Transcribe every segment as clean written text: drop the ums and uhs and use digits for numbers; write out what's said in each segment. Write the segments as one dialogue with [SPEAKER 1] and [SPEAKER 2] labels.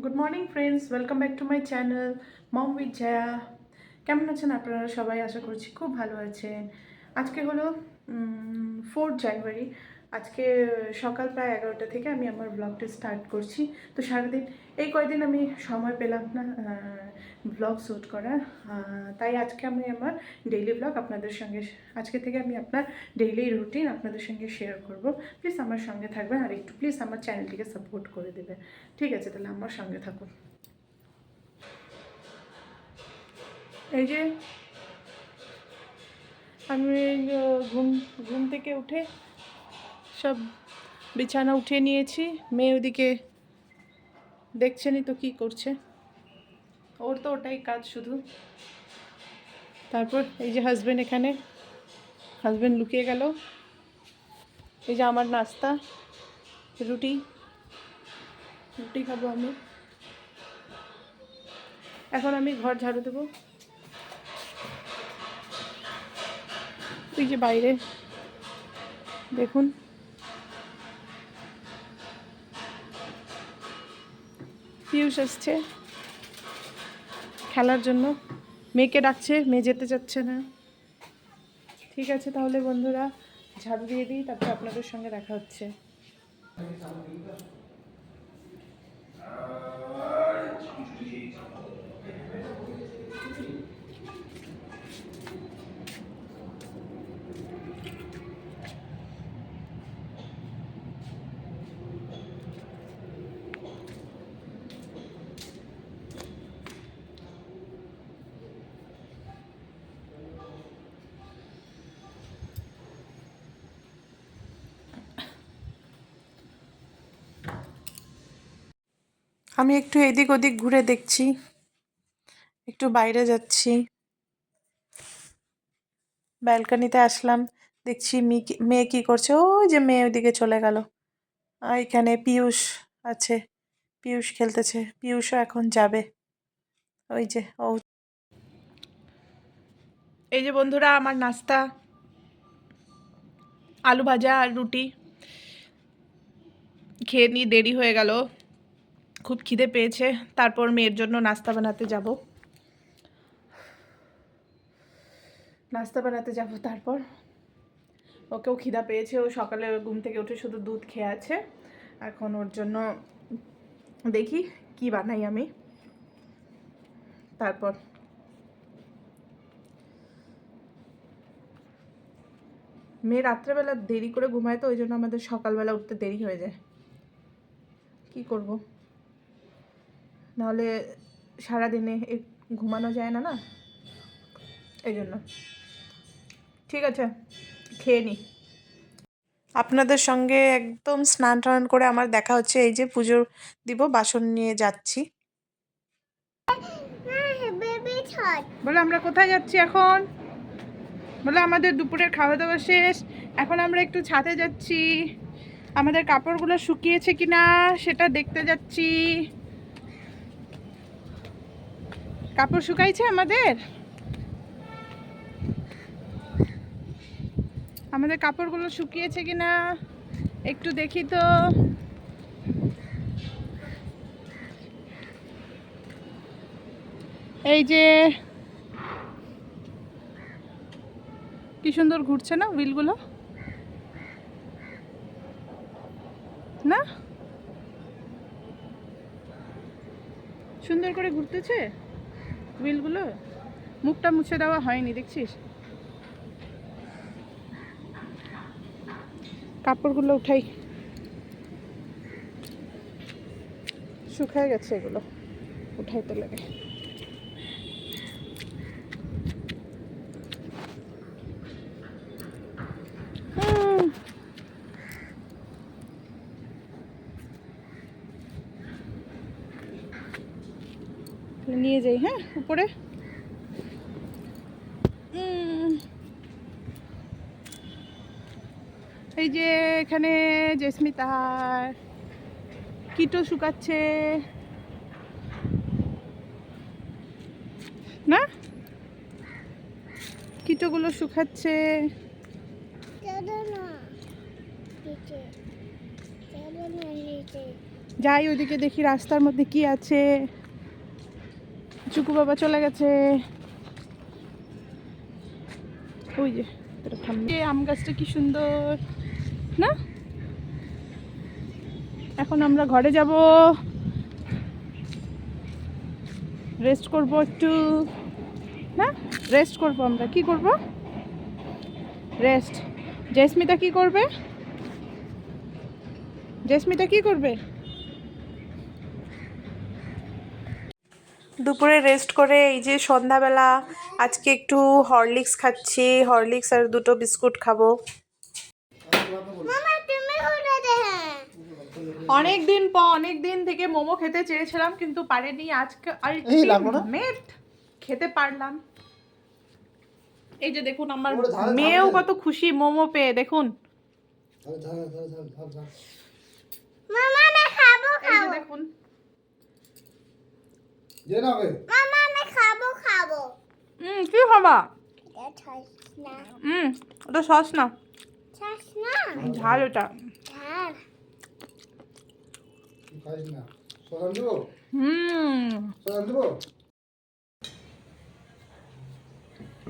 [SPEAKER 1] Good morning friends, welcome back to my channel mom with Jaya. কেমন আছেন আপনারা সবাই? আশা করছি খুব ভালো আছেন। আজকে হলো 4 জানুয়ারি। আজকে সকাল প্রায় 11টা থেকে আমি আমার ব্লগটা স্টার্ট করছি। তো সারাদিন এই কয়দিন আমি সময় পেলাম না ব্লগ শ্যুট করার, তাই আজকে আমি আমার ডেইলি ব্লগ আপনাদের সঙ্গে আজকে থেকে আমি আপনার ডেইলি রুটিন আপনাদের সঙ্গে শেয়ার করব। প্লিজ আমার সঙ্গে থাকবেন আর একটু প্লিজ আমার চ্যানেলটিকে সাপোর্ট করে দেবেন। ঠিক আছে, তাহলে আমার সঙ্গে থাকুন। এই যে আমি ঘুম ঘুম থেকে উঠে সব বিছানা উঠিয়ে নিয়েছি। মেয়ে ওদিকে দেখছেনই তো কী করছে, ওর তো ওটাই কাজ শুধু। তারপর এই যে হাজব্যান্ড এখানে, হাজব্যান্ড লুকিয়ে গেল। এই যে আমার নাস্তা, রুটি রুটি খাবো আমি। এখন আমি ঘর ঝাড়ু দেবো। এই যে বাইরে দেখুন, পিয়ুষ আসছে খেলার জন্য, মেয়েকে ডাকছে, মেয়ে যেতে চাচ্ছে না। ঠিক আছে তাহলে বন্ধুরা, ঝাড়ু দিয়ে দিই, তারপর আপনাদের সঙ্গে দেখা হচ্ছে। আমি একটু এদিক ওদিক ঘুরে দেখছি, একটু বাইরে যাচ্ছি, ব্যালকনিতে আসলাম। দেখছি মেয়ে কী করছে। ওই যে মেয়ে ওইদিকে চলে গেল। আর এখানে পিয়ুষ আছে, পিয়ুষ খেলতেছে, পিয়ুষও এখন যাবে। ওই যে ও। এই যে বন্ধুরা আমার নাস্তা, আলু ভাজা আর রুটি খেয়ে নিয়ে দেরি হয়ে গেল, খুব খিদে পেয়েছে। তারপর মেয়ের জন্য নাস্তা বানাতে যাব, তারপর ওকেও খিদা পেয়েছে। ও সকালে ঘুম থেকে উঠে শুধু দুধ খেয়ে আছে। এখন ওর জন্য দেখি কি বানাই আমি। তারপর মেয়ে রাত্রেবেলা দেরি করে ঘুমায়, তো ওই জন্য আমাদের সকালবেলা উঠতে দেরি হয়ে যায়। কি করব, নাহলে সারাদিনে ঘুমানো যায় না, না, এই জন্য। ঠিক আছে, খেয়ে নিই। আপনাদের সঙ্গে একদম স্নান টান করে আমার দেখা হচ্ছে। এই যে পুজো দিব, বাসন নিয়ে যাচ্ছি। বলে আমরা কোথায় যাচ্ছি এখন? বলে আমাদের দুপুরের খাওয়া দাওয়া শেষ, এখন আমরা একটু ছাদে যাচ্ছি। আমাদের কাপড়গুলো শুকিয়েছে কিনা সেটা দেখতে যাচ্ছি। কাপড় শুকাইছে আমাদের, আমাদের কাপড়গুলো শুকিয়েছে কিনা একটু দেখি তো। এই যে কি সুন্দর ঘুরছে না হুইলগুলো, না সুন্দর করে ঘুরতেছে হুইলগুলো। মুখটা মুছে দেওয়া হয়নি দেখছিস। কাপড়গুলো উঠাই, শুকায় গেছে, এগুলো উঠাইতে লাগে। নিয়ে যাই, হ্যাঁ, উপরে। এই যে এখানে জেসমিতা কিটো শুকাচ্ছে না, কিটোগুলো শুকাচ্ছে। যাই ওইদিকে দেখি রাস্তার মধ্যে কি আছে। চুকু বাবা চলে গেছে। ওই যে আম গাছটা কি সুন্দর না। এখন আমরা ঘরে যাব, রেস্ট করব একটু না। রেস্ট করব, আমরা কি করব? রেস্ট। জেসমিতা কি করবে? জেসমিতা কি করবে? দুপুরে রেস্ট করে এই যে সন্ধ্যাবেলা আজকে একটু হরলিক্স খাচ্ছি, হরলিক্স আর দুটো বিস্কুট খাবো। অনেক দিন থেকে মোমো খেতে চেয়েছিলাম কিন্তু পারিনি, আজকে আলটিমেট খেতে পারলাম। এই যে দেখুন আমার মেয়েও কত খুশি মোমো পেয়ে, দেখুন। এই যে দেখুন কি খাবা? ওটা সস না, ঝাল ওটা।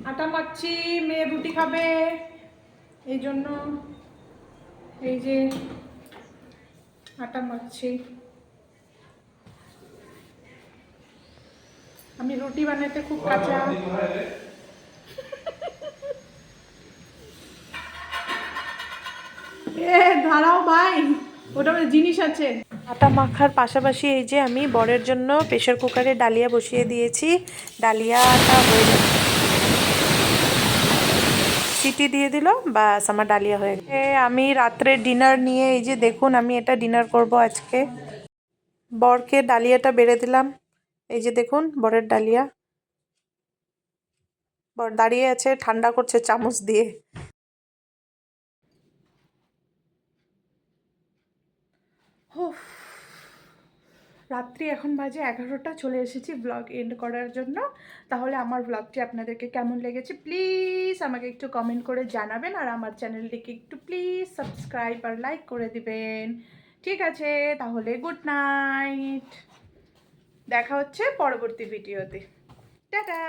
[SPEAKER 1] আটা মাখছি, মেয়ে রুটি খাবে এই জন্য এই যে আটা মাখছি। আমি রুটি বানাতে খুব কাঁচা। দাঁড়াও ভাই, ওটা জিনিস আছে। আটা মাখার পাশাপাশি এই যে আমি বরের জন্য প্রেশার কুকারে ডালিয়া বসিয়ে দিয়েছি। ডালিয়াটা হয়ে যাবে, সিটি দিয়ে দিল, বাস আমার ডালিয়া হয়ে গেছে। আমি রাত্রে ডিনার নিয়ে এই যে দেখুন আমি এটা ডিনার করব আজকে। বরকে ডালিয়াটা বেড়ে দিলাম, এই যে দেখুন বরের ডালিয়া। বর দাঁড়িয়ে আছে, ঠান্ডা করছে চামচ দিয়ে। রাত্রি এখন বাজে 11টা, চলে এসেছি ব্লগ এন্ড করার জন্য। তাহলে আমার ব্লগটি আপনাদেরকে কেমন লেগেছে প্লিজ আমাকে একটু কমেন্ট করে জানাবেন, আর আমার চ্যানেলটিকে একটু প্লিজ সাবস্ক্রাইব আর লাইক করে দিবেন। ঠিক আছে, তাহলে গুড নাইট, দেখা হচ্ছে পরবর্তী ভিডিওতে। টাটা।